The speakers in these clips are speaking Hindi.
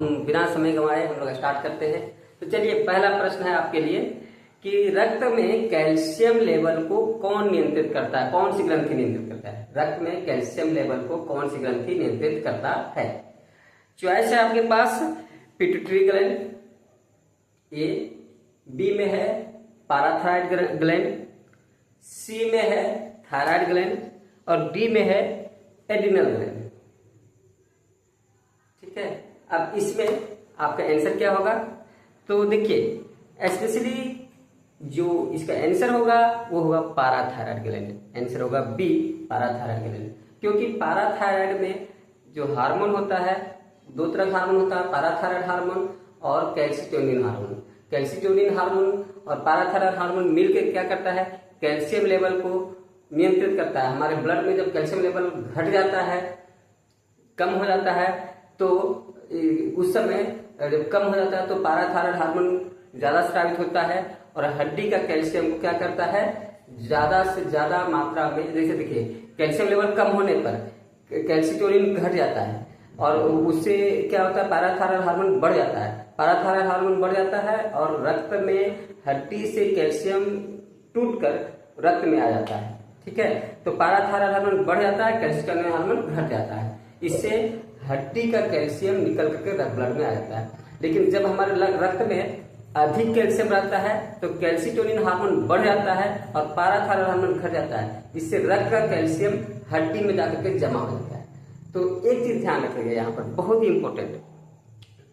हम बिना समय गंवाए हम लोग स्टार्ट करते हैं। तो चलिए, पहला प्रश्न है आपके लिए कि रक्त में कैल्शियम लेवल को कौन नियंत्रित करता है, कौन सी ग्रंथि नियंत्रित करता है? रक्त में कैल्शियम लेवल को कौन सी ग्रंथि नियंत्रित करता है? चॉइस है आपके पास पिट्यूटरी ग्लैंड, ए, बी में है पाराथायराइड ग्लैंड, सी में है थायराइड ग्लैंड और डी में है एड्रिनल ग्लैंड। ठीक है, अब इसमें आपका आंसर क्या होगा? तो देखिए, स्पेशली जो इसका आंसर होगा वो होगा पाराथायराइड ग्लैंड। आंसर होगा बी, पाराथायराइड ग्लैंड। क्योंकि पाराथायराइड में जो हार्मोन होता है, दो तरह का हार्मोन होता है, पाराथायराइड हार्मोन और कैल्सिटोनिन हार्मोन। कैल्सिटोनिन हार्मोन और पाराथायराइड हार्मोन मिलकर क्या करता है? कैल्शियम लेवल को नियंत्रित करता है। हमारे ब्लड में जब कैल्शियम लेवल घट जाता है, कम हो जाता है, तो उस समय जब कम हो जाता है तो पाराथायराइड हार्मोन ज्यादा स्रावित होता है और हड्डी का कैल्शियम को क्या करता है? ज्यादा से ज्यादा मात्रा में। जैसे देखिए, कैल्शियम लेवल कम होने पर कैल्सिटोनिन घट जाता है और उससे क्या होता है? पाराथायराइड हार्मोन बढ़ जाता है। पाराथायराइड हार्मोन बढ़ जाता है और रक्त में हड्डी से कैल्शियम टूटकर रक्त में आ जाता है। ठीक है, तो पाराथायराइड हार्मोन बढ़ जाता है, कैल्शियम हार्मोन घट जाता है। इससे हड्डी का कैल्शियम निकल करके ब्लड में आ जाता है। लेकिन जब हमारे रक्त में अधिक कैल्शियम रहता है तो कैल्सिटोनिन हार्मोन बढ़ जाता है और पाराथायराइड हार्मोन घट जाता है। इससे रक्त का कैल्शियम हड्डी में जाकर के जमा हो जाता है। तो एक चीज ध्यान रखिएगा यहाँ पर, बहुत ही इंपॉर्टेंट,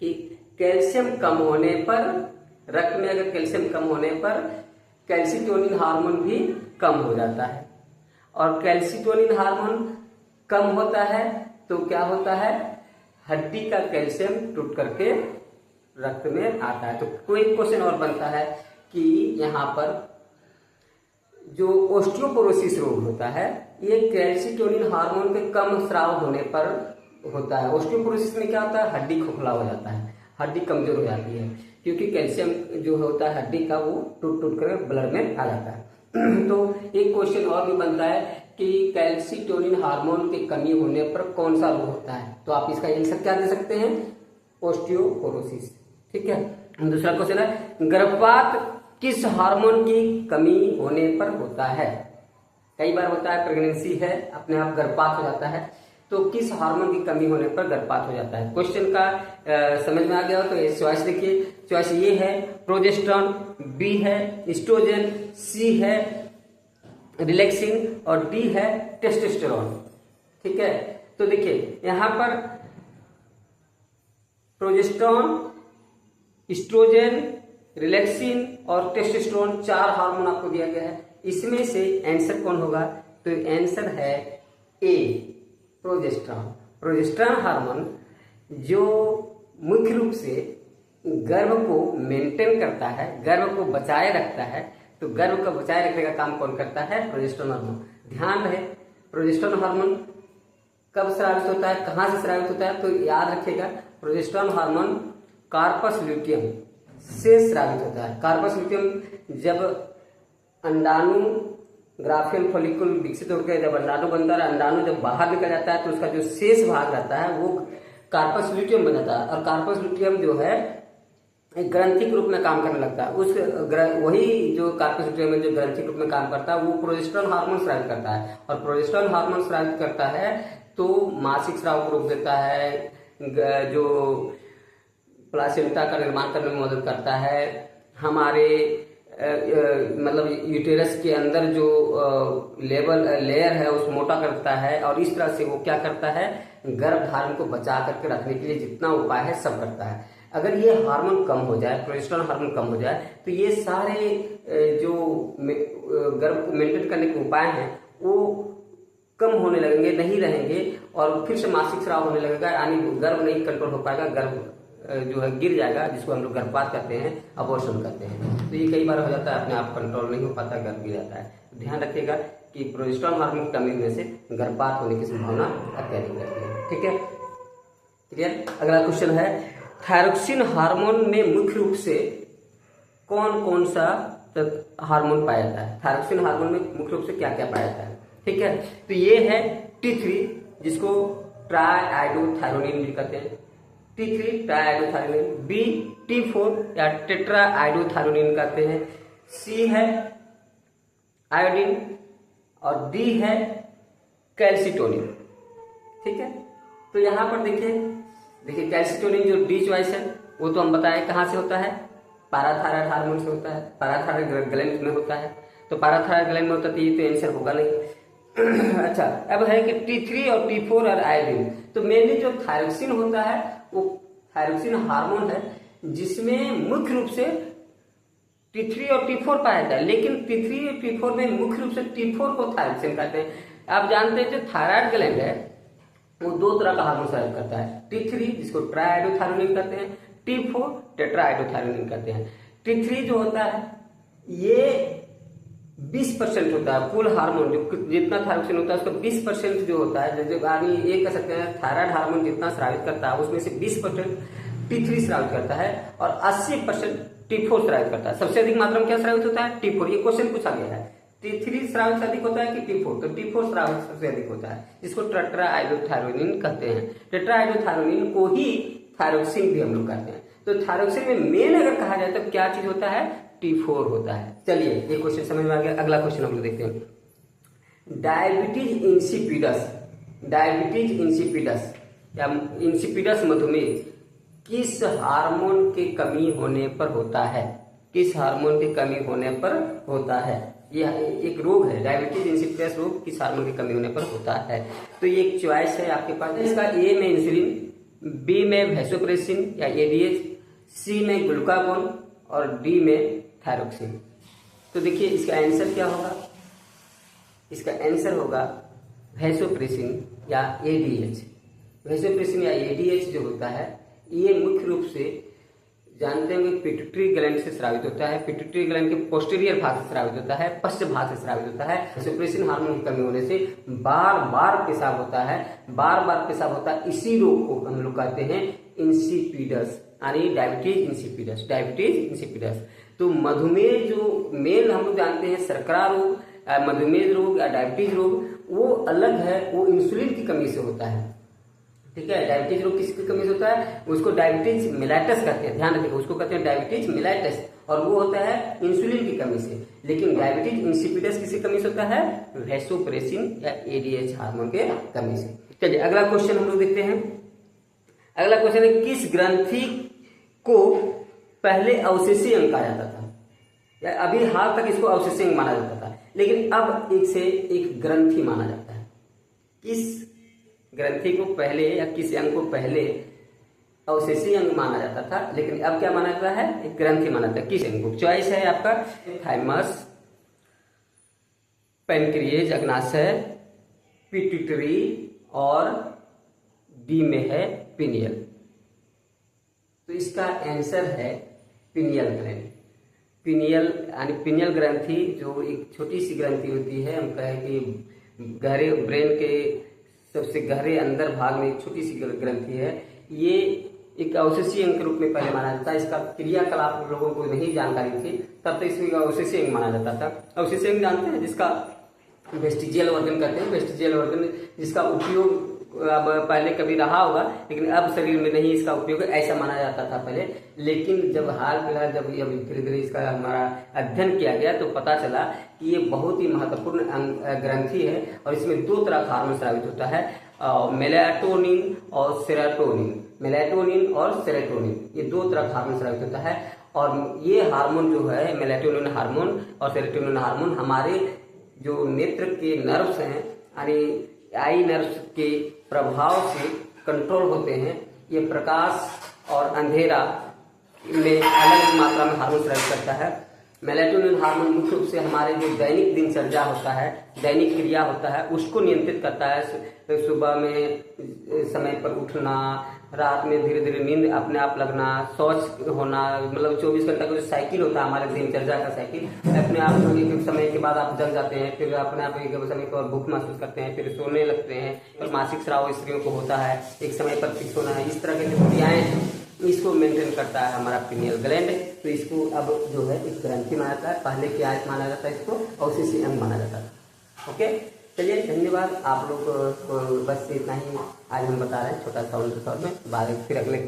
कि कैल्शियम कम होने पर, रक्त में अगर कैल्शियम कम होने पर कैल्सिटोनिन हार्मोन भी कम हो जाता है। और कैल्सिटोनिन हार्मोन कम होता है तो क्या होता है? हड्डी का कैल्शियम टूट करके रक्त में आता है। तो कोई क्वेश्चन और बनता है कि यहाँ पर जो ऑस्टियोपोरोसिस रोग होता है, ये कैल्सिटोनिन हार्मोन के कम स्राव होने पर होता है। ऑस्टियोपोरोसिस में क्या होता है? हड्डी खोखला हो जाता है, हड्डी कमजोर हो जाती है, क्योंकि कैल्शियम जो होता है हड्डी का वो टूट टूट कर ब्लड में आ जाता है। तो एक क्वेश्चन और भी बनता है कि कैल्सिटोनिन हार्मोन की कमी होने पर कौन सा रोग होता है? तो आप इसका आंसर क्या दे सकते हैं? ऑस्टियोपोरोसिस। ठीक है, दूसरा क्वेश्चन है, गर्भपात किस हार्मोन की कमी होने पर होता है? कई बार होता है प्रेगनेंसी है, अपने आप गर्भपात हो जाता है, तो किस हार्मोन की कमी होने पर गर्भपात हो जाता है? क्वेश्चन का समझ में आ गया हो तो ये चॉइस देखिए। चॉइस ये है प्रोजेस्टेरॉन, बी है एस्ट्रोजन, सी है रिलैक्सिन और डी है टेस्टोस्टेरोन। ठीक है, तो देखिए यहाँ पर प्रोजेस्टेरॉन, एस्ट्रोजन, रिलैक्सिन और टेस्टोस्टेरोन 4 हार्मोन आपको दिया गया है। इसमें से आंसर कौन होगा? तो आंसर है ए, प्रोजेस्टेरॉन। प्रोजेस्टेरॉन हार्मोन जो मुख्य रूप से गर्भ को मेंटेन करता है, गर्भ को बचाए रखता है। तो गर्भ को बचाए रखने का काम कौन करता है? Progesterone hormone. ध्यान रहे, प्रोजेस्टेरॉन हार्मोन कब स्रावित होता है, कहां से स्रावित होता है? तो याद रखिएगा, प्रोजेस्टेरॉन हार्मोन कार्पस ल्यूटियम से स्रावित होता है। कार्पस ल्यूटियम जब अंडाणु ग्राफियल फॉलिकल विकसित होकर जब अंडाणु बनता है, अंडाणु जब बाहर निकल जाता है तो उसका जो शेष भाग रहता है वो कार्पस ल्यूटियम बन जाता है। और कार्पस ल्यूटियम जो है एक ग्रंथि के रूप में काम करने लगता है। उस वही जो कार्पस ल्यूटियम में जो ग्रंथि के रूप में काम करता है वो प्रोजेस्टेरॉन हार्मोन स्रावित करता है। और प्रोजेस्टेरॉन हार्मोन स्रावित करता है तो मासिक स्राव को रोक देता है, जो प्लासेंटा का निर्माण करने में मदद करता है, हमारे मतलब यूटेरस के अंदर जो लेयर है उस मोटा करता है। और इस तरह से वो क्या करता है? गर्भ धारण को बचा करके रखने के लिए जितना उपाय है सब करता है। अगर ये हार्मोन कम हो जाए, प्रोजेस्टेरॉन हार्मोन कम हो जाए, तो ये सारे जो गर्भ को मेंटेन करने के उपाय हैं वो कम होने लगेंगे, नहीं रहेंगे और फिर से मासिक स्राव होने लगेगा, यानी गर्भ नहीं कंट्रोल हो पाएगा, गर्भ जो है गिर जाएगा, जिसको हम लोग गर्भपात करते हैं, अबॉर्शन करते हैं। तो ये कई बार हो जाता है, अपने आप कंट्रोल नहीं हो पाता, गर्भ गिर जाता है। ध्यान रखिएगा कि प्रोजेस्टेरॉन हार्मोन की कमी होने से गर्भपात होने की संभावना अत्यधिक रहती है। ठीक है, क्लियर। अगला क्वेश्चन है, थायरोक्सिन हार्मोन में मुख्य रूप से कौन कौन सा हार्मोन पाया जाता है? थायरोक्सिन हार्मोन में मुख्य रूप से क्या क्या पाया जाता है? ठीक है, तो ये है T3, जिसको ट्राइआइडोथायरोनिन भी कहते हैं। T3 ट्राइआइडोथायोनिन, B T4 या टेट्रा आइडोथायोनिन कहते हैं, C है आयोडीन और D है कैल्सिटोनिन। ठीक है, तो यहाँ पर देखिए कैल्सिटोनिन जो डी चॉइस है वो तो हम बताएं कहाँ से होता है, पैराथायराइड हार्मोन से होता है, पैराथायराइड ग्लैंड में होता है। तो पैराथायराइड ग्लैंड में होता है तो ये तो आंसर होगा नहीं। अच्छा, अब है कि T3 और T4 और आयोडीन। तो मेनली जो थायरोक्सिन होता है वो थायरोक्सिन हार्मोन है जिसमें मुख्य रूप से T3 और T4 पाया जाता है, लेकिन T3 और T4 में मुख्य रूप से T4 को थायरोक्सिन कहते हैं। आप जानते हैं जो थायराइड ग्लैंड है वो दो तरह का हार्मोन स्रावित करता है, T3 जिसको ट्राइआइडोथायोनिन कहते हैं, T4 टेट्राआइडोथायोनिन कहते हैं। T3 जो होता है ये 20% होता है कुल हार्मोन, जो जितना थायरोक्सिन होता है उसका 20% जो होता है, जैसे आदमी ये कह सकते हैं थायराइड हार्मोन जितना स्रावित करता है उसमें से 20% T3 स्रावित करता है और 80% T4 स्रावित करता है। सबसे अधिक मात्रा में क्या स्रावित होता है, T4। ये क्वेश्चन पूछा गया है, T3 स्रावित से अधिक होता है कि T4, तो T4 स्रावित सबसे अधिक होता है, जिसको टेट्राआइडोथायोनिन कहते हैं। टेट्राआइडोथायोनिन को ही थायरोक्सिन भी हम लोग कहते हैं। तो थायरोक्सिन में मेन अगर कहा जाए तो क्या चीज होता है, T4 होता है। चलिए ये क्वेश्चन समझ में आ गया। अगला क्वेश्चन हम लोग देखते हैं, डायबिटीज इंसिपिडस या इंसिपिडस मधुमेह किस हार्मोन की कमी होने पर होता है, किस हार्मोन की कमी होने पर होता है। यह एक रोग है, डायबिटीज इंसिपिडस रोग किस हार्मोन की कमी होने पर होता है। तो ये एक चॉइस है आपके पास, इसका ए में इंसुलिन, बी में वैसोप्रेसिन या एडीएच, सी में ग्लूकागोन और डी में थायरोक्सिन। तो देखिए इसका आंसर क्या होगा, इसका आंसर होगा वैसोप्रेसिन या एडीएच। वैसोप्रेसिन या एडीएच जो होता है ये मुख्य रूप से जानते हैं कि पिट्यूटरी ग्लैंड से स्रावित होता है, पिट्यूटरी ग्लैंड के पोस्टीरियर भाग से स्रावित होता है, पश्च भाग से स्रावित होता है। वैसोप्रेसिन हार्मोन की कमी होने से बार बार पेशाब होता है, बार बार पेशाब होता है। इसी रोग को हम लोग कहते हैं इंसिपिडस, यानी डायबिटीज इंसिपिडस। तो मधुमेह जो मेन हम लोग जानते हैं शर्करा रोग, मधुमेह रोग या डायबिटीज रोग वो अलग है, वो इंसुलिन की कमी से होता है। ठीक है, डायबिटीज रोग किसकी कमी से होता है, उसको डायबिटीज मिलाइटस कहते हैं, ध्यान रखिएगा, उसको कहते हैं डायबिटीज मिलाइटस, और वो होता है इंसुलिन की कमी से। लेकिन डायबिटीज इंसिपिडस किसकी कमी से होता है, वैसोप्रेसिन या एडीएच हार्मोन के कमी से। चलिए अगला क्वेश्चन हम लोग देखते हैं। अगला क्वेश्चन है, किस ग्रंथि को पहले अवशेषी अंग कहा जाता था, या अभी हाल तक इसको अवशेषी अंग माना जाता था, लेकिन अब एक से एक ग्रंथि माना जाता है। किस ग्रंथि को पहले या किस अंग को पहले अवशेषी अंग माना जाता था, लेकिन अब क्या माना जाता है, एक ग्रंथि माना जाता है। किस अंग को, चॉइस है आपका थाइमस, पेनक्रिएज, अग्नाशय, पिट्यूटरी और डी में है पिनियल। तो इसका आंसर है पिनियल ग्लैंड। पिनियल यानी पिनियल ग्रंथि जो एक छोटी सी ग्रंथि होती है, हम कहें कि गहरे ब्रेन के सबसे गहरे अंदर भाग में एक छोटी सी ग्रंथि है। ये एक अवशेषी अंग के रूप में पहले माना जाता है। इसका क्रियाकलाप लोगों को नहीं जानकारी थी, तब तक इसमें अवशेषी अंग माना जाता था। अवशेषी अंग जानते हैं, जिसका वेस्टिजियल ऑर्गन कहते हैं, वेस्टिजियल ऑर्गन जिसका उपयोग अब पहले कभी रहा होगा लेकिन अब शरीर में नहीं इसका उपयोग, ऐसा माना जाता था पहले। लेकिन जब हाल फिलहाल जब धीरे धीरे इसका हमारा अध्ययन किया गया तो पता चला कि ये बहुत ही महत्वपूर्ण ग्रंथि है और इसमें दो तरह का हार्मोन स्रावित होता है, मेलाटोनिन और सेरोटोनिन। मेलाटोनिन और सेरोटोनिन ये दो तरह का हार्मोन स्रावित होता है। और ये हार्मोन जो है मेलाटोनिन हार्मोन और सेरोटोनिन हार्मोन हमारे जो नेत्र के नर्व्स हैं यानी आई नर्व्स के प्रभाव से कंट्रोल होते हैं। ये प्रकाश और अंधेरा में अलग मात्रा में हार्मोन स्रावित करता है। मेलाटोनिन हार्मोन मुख्य रूप से हमारे जो दैनिक दिनचर्या होता है, दैनिक क्रिया होता है, उसको नियंत्रित करता है। सुबह में समय पर उठना, रात में धीरे धीरे नींद अपने आप लगना, शौच होना, मतलब 24 घंटा का जो साइकिल होता है हमारे दिनचर्या का साइकिल, अपने आप एक समय के बाद आप जग जाते हैं, फिर अपने आप एक समय पर भूख महसूस करते हैं, फिर सोने लगते हैं। और मासिक स्राव स्त्रियों को होता है, एक समय पर फिक्स होना है। इस तरह के जो क्रियाएं हैं इसको मेंटेन करता है हमारा पिनियल ग्लैंड। तो इसको अब जो है एक ग्रंथि माना जाता है, पहले क्या माना जाता है, इसको अवशेषी अंग माना जाता था। ओके, चलिए धन्यवाद आप लोग को, बस इतना ही आज हम बता रहे हैं छोटा सा में। बाद फिर अगले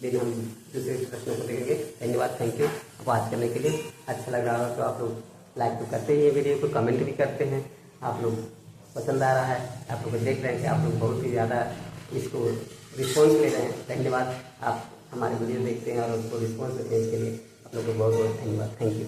दिन हम दूसरे प्रश्नों को देखेंगे। धन्यवाद, थैंक यू बात करने के लिए। अच्छा लग रहा हो तो आप लोग लाइक तो करते ही हैं वीडियो को, कमेंट भी करते हैं। आप लोग पसंद आ रहा है, आप लोग देख रहे हैं कि आप लोग बहुत ही ज़्यादा इसको रिस्पॉन्स ले रहे हैं। धन्यवाद, आप हमारे वीडियो देखते हैं और उसको रिस्पॉन्स देते हैं, इसके लिए आप लोग को बहुत बहुत धन्यवाद, थैंक यू।